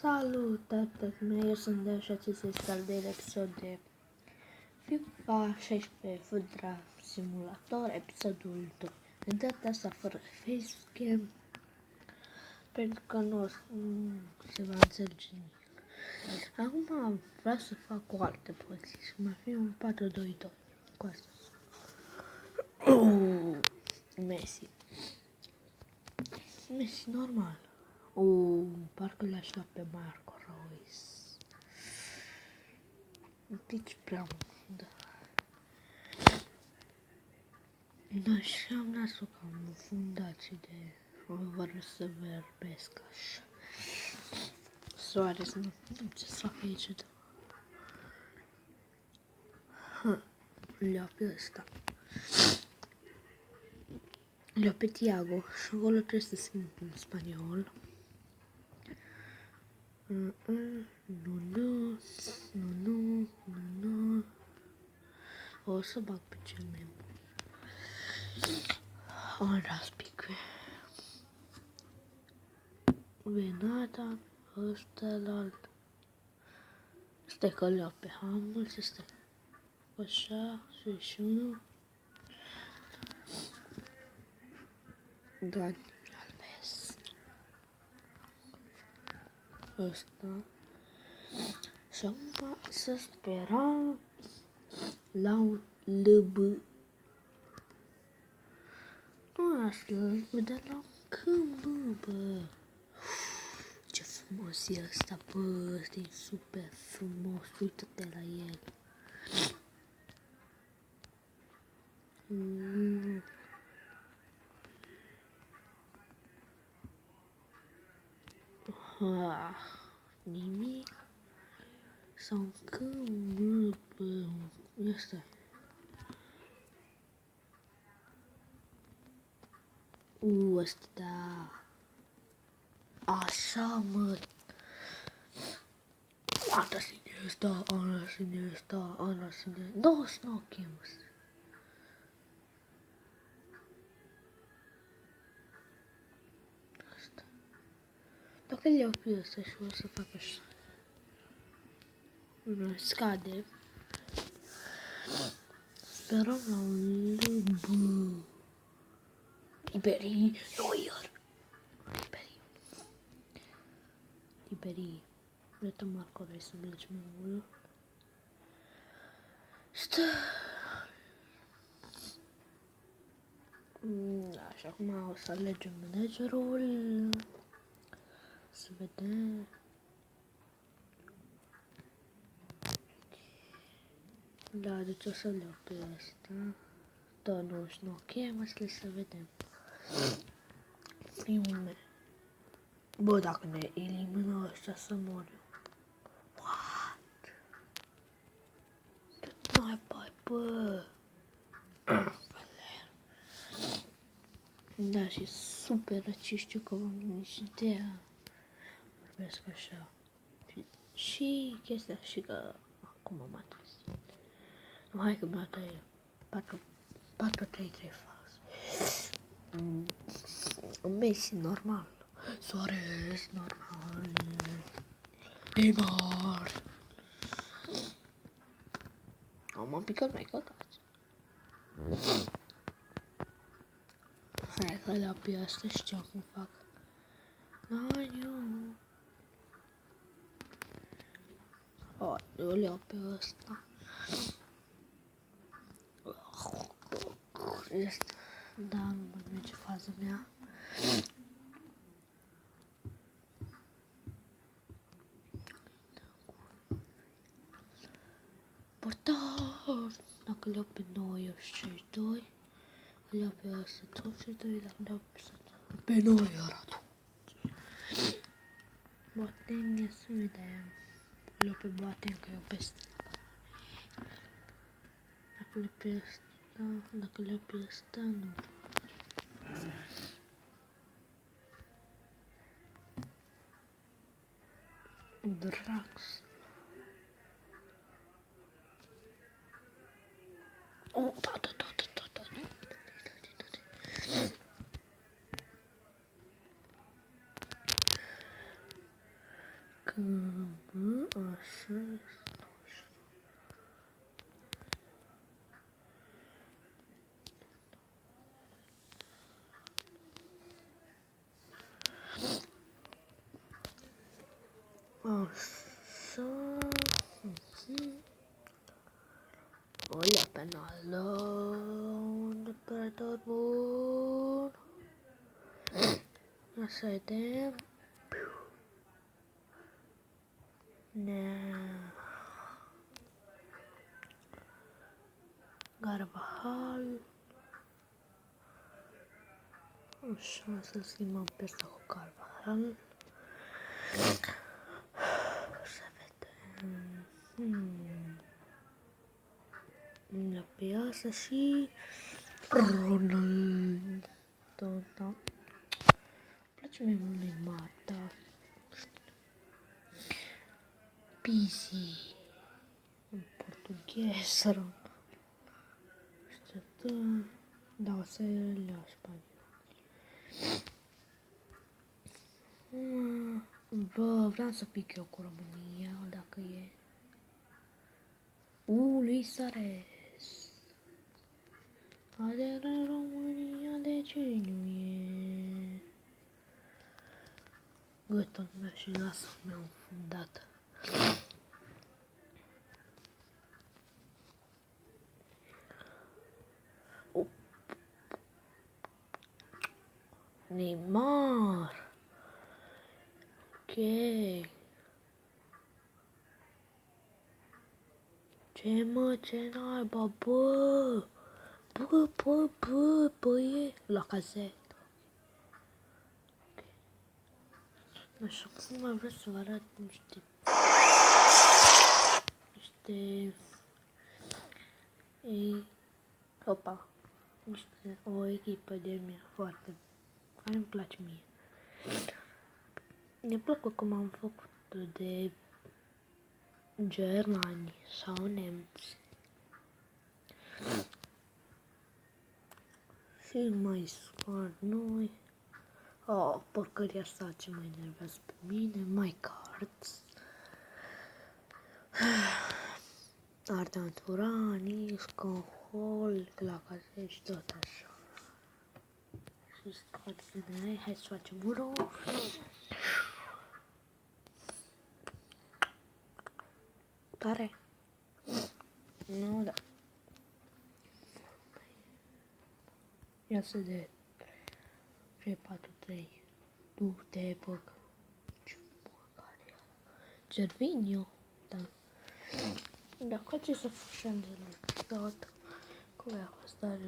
Salutare, eu sunt Deo și acesta este al doilea episod de FIFA 16 Foot Draft Simulator, episodul 2. De data asta fără facecam, pentru că nu se va înțelege nimic. Acum vreau să fac o altă poziție și mai fi un 4-2-2 cu asta. Messi normal. Parcă l-aș lua pe Marco Reus. Un pic prea mult. Da, și am nasul cam fundație de vor să vorbesc așa. Soares, nu ce să fac aici, da. Le-au pe ăsta. Le-au pe Thiago și acolo trebuie să simt în spaniol. Nu. O să bag pe cel mai bun. Ora spică. Venata, ăsta la alt. Stai că le-au pe Hamels, stai. Așa, 61. Dani Alves. Ăsta. Și acum să sperăm la un LB. Nu asta, de la un câmp, bă. Ce frumos e ăsta, bă, ăsta e super frumos, uită-te la el. Nimic. Sau un câmp, bă, ăsta. Ăsta, da. Așa, mă. Ana Siniesta. No, Snowkins. Asta. Dacă le iau pe ăsta și o să fac așa. Scade. Sperăm la un LB. Liberii, Neuer. Liberii. Uite Marco Reus să mergi mai mult. Stă. Da, și acum o să alegem managerul. Să vedem. Da, deci o să le iau pe asta. Da, nu știu, ok, mă să vedem. Primul. Bă, dacă ne elimină ăștia să mor eu. What? Mai bai, bă. Da, și super răci, știu că v-am nici ideea. Vorbesc așa. Și chestia și că acum m-a trezit. Hai că bata e 4-3-3 fals. Messi normal. Soares normal. Neymar. M-am picat mai cătați. Hai că le-au pe asta, știu cum fac. Eu le-au pe ăsta. Este. Da, nu mai merge faza mea. Portar! Dacă le-au pe 92, le-au pe 182, dacă le-au pe 9 arată. Boateng, să vedem. Le-au pe Boateng, că eu peste. Dacă le pe ăsta, dacă le pe ăsta, nu. Drax. Da. Așa. Așa. O ia penală. Unde pe tot bun. Ia să vedem. Carvajal. Așa, să schimbăm pe asta cu Carvajal. Să vedem. La piață și Ronaldo. Da. Îmi place mai mult Neymar, da. Pizzi. În portughez, Ronaldo. Da, o să le iau spaniol. Bă, vreau să pic eu cu România, dacă e. Luis Suarez. Aderă în România, de ce nu e? Gâtul meu și nasul meu înfundat. Neymar. Ok. Ce naiba, bă? Bă, e la cazet. Okay. Nu știu cum mai vreau să vă arăt niște o echipă de mie foarte, care îmi place mie. Mi-a plăcut cum am făcut de germani sau nemți. Și mai scot noi. Porcăria asta ce mă enervează pe mine. My cards. Arda Turani, Sconhol, la case și tot așa. Și scot general, hai să facem unul. Tare. Nu, da. Ia să de 3, 4, 3. Du-te, băg. Ce măcare e ala. Gervinho, da. Dacă ce să fășăm de la tot. Cum a fost, dar